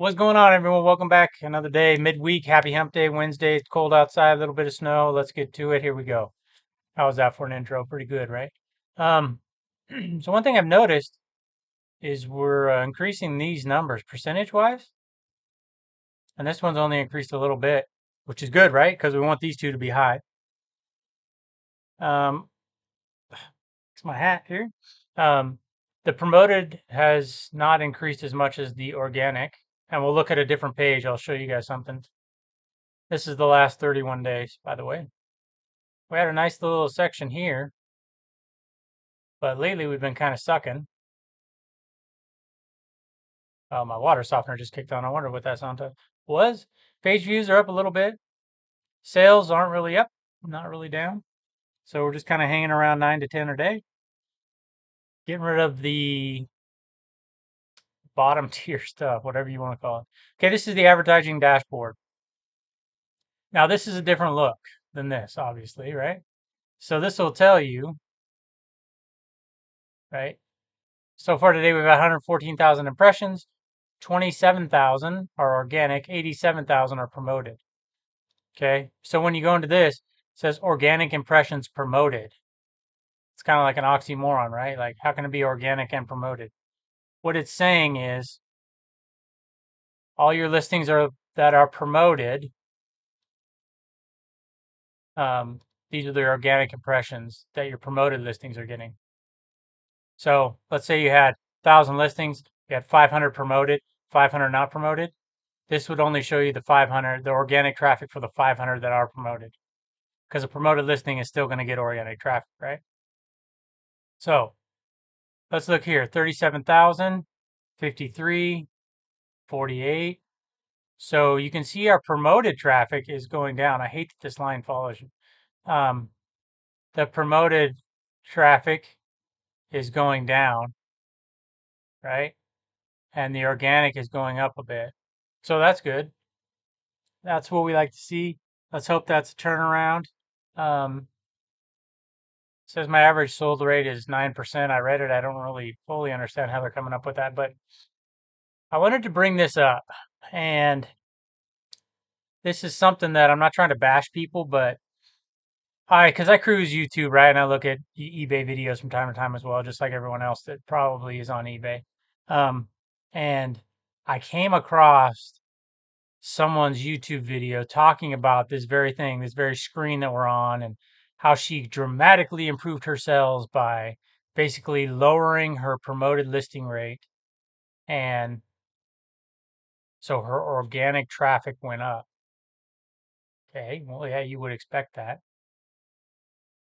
What's going on, everyone? Welcome back. Another day, midweek. Happy Hump Day, Wednesday. It's cold outside, a little bit of snow. Let's get to it. Here we go. How was that for an intro? Pretty good, right? Um, so one thing I've noticed is we're increasing these numbers percentage-wise, and this one's only increased a little bit, which is good, right? Because we want these two to be high. Um, it's my hat here. Um, the promoted has not increased as much as the organic, and we'll look at a different page. I'll show you guys something. This is the last 31 days, by the way. We had a nice little section here, but lately we've been kind of sucking. Oh, my water softener just kicked on. I wonder what that sound was. Page views are up a little bit. Sales aren't really up, not really down. So we're just kind of hanging around 9 to 10 a day. Getting rid of the bottom tier stuff, whatever you want to call it. Okay, this is the advertising dashboard. Now, this is a different look than this, obviously, right? So this will tell you, right? So far today, we've had 114,000 impressions. 27,000 are organic, 87,000 are promoted. Okay. So when you go into this, it says organic impressions promoted. It's kind of like an oxymoron, right? Like, how can it be organic and promoted? What it's saying is all your listings that are promoted. These are the organic impressions that your promoted listings are getting. So let's say you had 1,000 listings, you had 500 promoted, 500 not promoted. This would only show you the 500, the organic traffic for the 500 that are promoted, because a promoted listing is still going to get organic traffic, right? So let's look here, 37,000, 53, 48. So you can see our promoted traffic is going down. I hate that this line follows you. The promoted traffic is going down, right? And the organic is going up a bit. So that's good. That's what we like to see. Let's hope that's a turnaround. Says my average sold rate is 9%. I read it. I don't really fully understand how they're coming up with that, but I wanted to bring this up. And this is something that I'm not trying to bash people, but because I cruise YouTube, right? And I look at eBay videos from time to time as well, just like everyone else that probably is on eBay. Um, and I came across someone's YouTube video talking about this very thing, this very screen that we're on, and how she dramatically improved her sales by basically lowering her promoted listing rate. And so her organic traffic went up. Okay, well, yeah, you would expect that.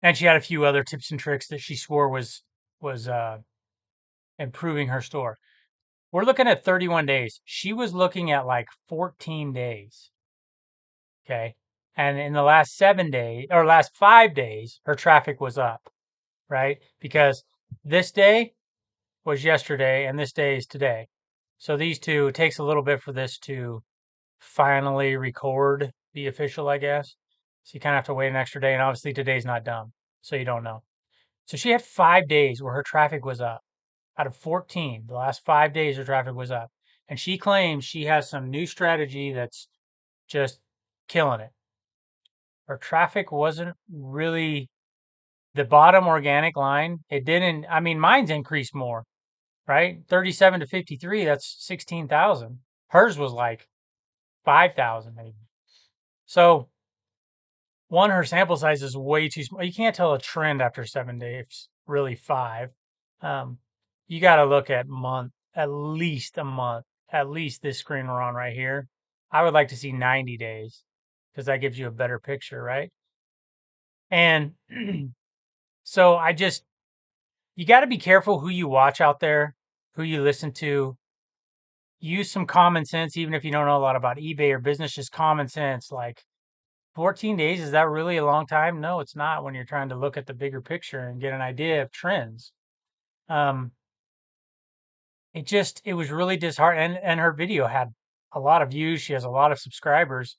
And she had a few other tips and tricks that she swore was improving her store. We're looking at 31 days. She was looking at like 14 days. Okay. And in the last 7 days or last 5 days, her traffic was up, right? Because this day was yesterday and this day is today. So these two, it takes a little bit for this to finally record the official, I guess. So you kind of have to wait an extra day. And obviously today's not done. So you don't know. So she had 5 days where her traffic was up. Out of 14, the last 5 days, her traffic was up. And she claims she has some new strategy that's just killing it. Her traffic wasn't really the bottom organic line. It didn't, I mean, mine's increased more, right? 37 to 53, that's 16,000. Hers was like 5,000 maybe. So, one, her sample size is way too small. You can't tell a trend after 7 days, really five. Um, you got to look at at least a month, at least this screen we're on right here. I would like to see 90 days because that gives you a better picture, right? And so you got to be careful who you watch out there, who you listen to. Use some common sense, even if you don't know a lot about eBay or business, just common sense. Like 14 days, is that really a long time? No, it's not when you're trying to look at the bigger picture and get an idea of trends. Um, it was really disheartening. And her video had a lot of views. She has a lot of subscribers.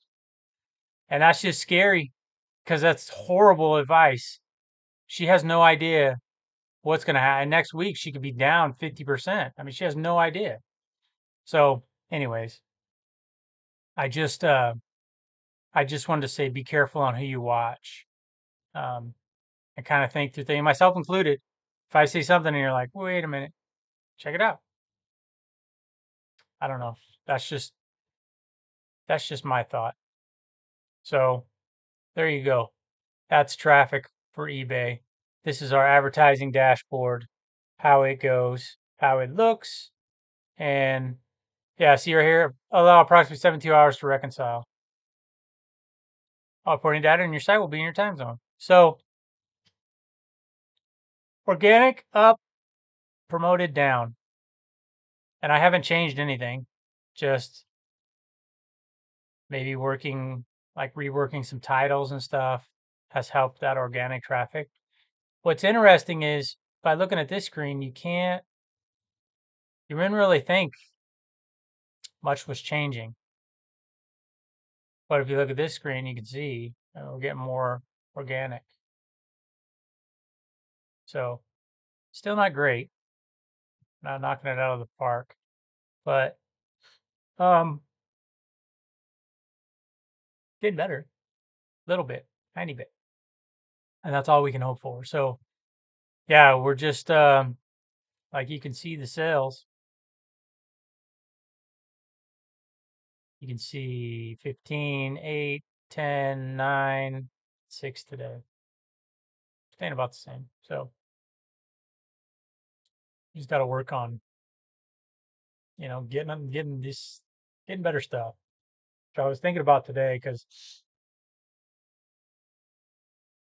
And that's just scary because that's horrible advice. She has no idea what's going to happen. Next week, she could be down 50%. I mean, she has no idea. So, anyways, I just uh, I just wanted to say be careful on who you watch. Um, and kind of think through things, myself included. If I see something and you're like, wait a minute, check it out. I don't know. That's just that's just my thought. So there you go. That's traffic for eBay. This is our advertising dashboard, how it goes, how it looks, and yeah, see right here, allow approximately 72 hours to reconcile. All reporting data in your site will be in your time zone. So organic up, promoted down. And I haven't changed anything. Just maybe reworking some titles and stuff has helped that organic traffic. What's interesting is by looking at this screen, you didn't really think much was changing. But if you look at this screen, you can see we're getting more organic. So still not great, not knocking it out of the park, but um, getting better a little bit, tiny bit. And that's all we can hope for. So yeah, we're just like you can see the sales. You can see 15, 8, 10, 9, 6 today. Staying about the same. So you just got to work on, getting better stuff. So I was thinking about today because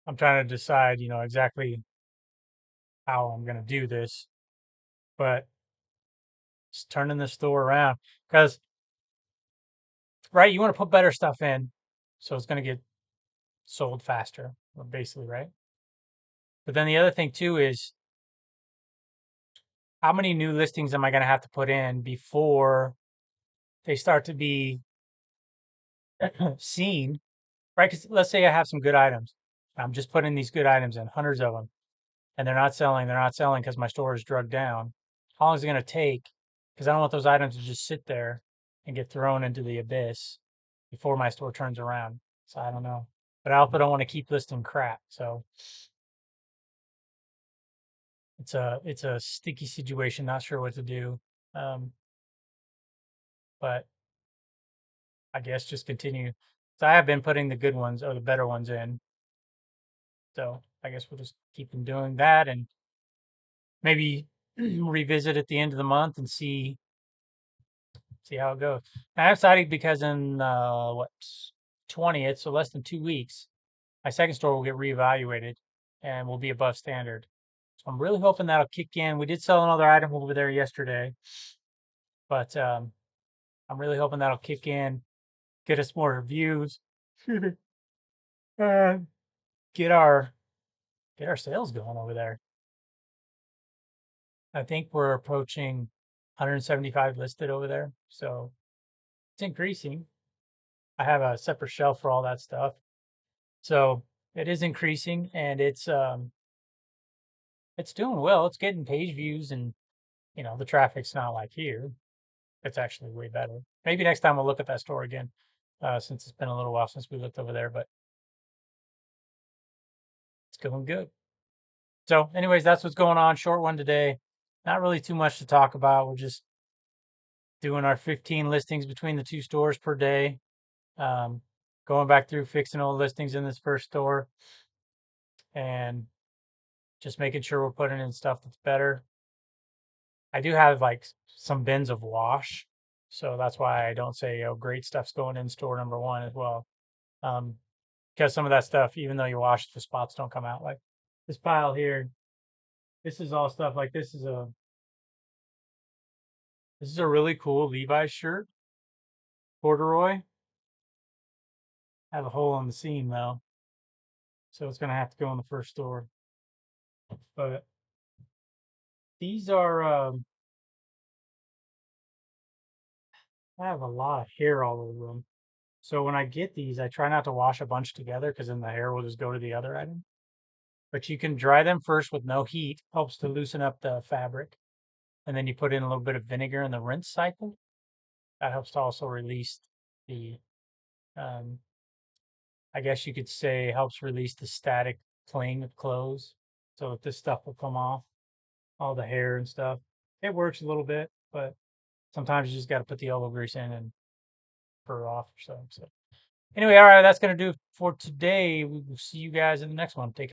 I'm trying to decide, exactly how I'm going to do this, but it's turning the store around because, right, you want to put better stuff in so it's going to get sold faster, basically, right? But then the other thing too is how many new listings am I going to have to put in before they start to be seen, right? Because let's say I have some good items. I'm just putting these good items in, hundreds of them, and they're not selling. They're not selling because my store is drugged down. How long is it going to take? Because I don't want those items to just sit there and get thrown into the abyss before my store turns around. So I don't know. But I also don't want to keep listing crap. So it's a sticky situation. Not sure what to do. Um, but I guess just continue. So I have been putting the good ones or the better ones in. So I guess we'll just keep them doing that and maybe revisit at the end of the month and see how it goes. I'm excited because in 20th, so less than 2 weeks, my second store will get reevaluated and will be above standard. So I'm really hoping that'll kick in. We did sell another item over there yesterday, but I'm really hoping that'll kick in, get us more reviews, uh, get our get our sales going over there. I think we're approaching 175 listed over there, so it's increasing. I have a separate shelf for all that stuff, so it is increasing, and it's doing well. It's getting page views, and the traffic's not like here. It's actually way better. Maybe next time we'll look at that store again, since it's been a little while since we looked over there, but it's going good. So, anyways, that's what's going on. Short one today. Not really too much to talk about. We're just doing our 15 listings between the two stores per day. Um, Going back through fixing old listings in this first store and just making sure we're putting in stuff that's better. I do have like some bins of wash, so that's why I don't say, oh, great stuff's going in store number one as well. Um, because some of that stuff, even though you wash it, the spots don't come out. Like this pile here, this is all stuff like this is a really cool Levi's shirt, corduroy. Have a hole in the seam though, so it's gonna have to go in the first store. But these are I have a lot of hair all over them. So when I get these, I try not to wash a bunch together because then the hair will just go to the other item. But you can dry them first with no heat, helps to loosen up the fabric. And then you put in a little bit of vinegar in the rinse cycle. That helps to also release the, I guess you could say, helps release the static cling of clothes. So if this stuff will come off, all the hair and stuff. It works a little bit, but sometimes you just got to put the elbow grease in and fur off or something. So anyway, all right, that's gonna do it for today. We will see you guys in the next one. Take care.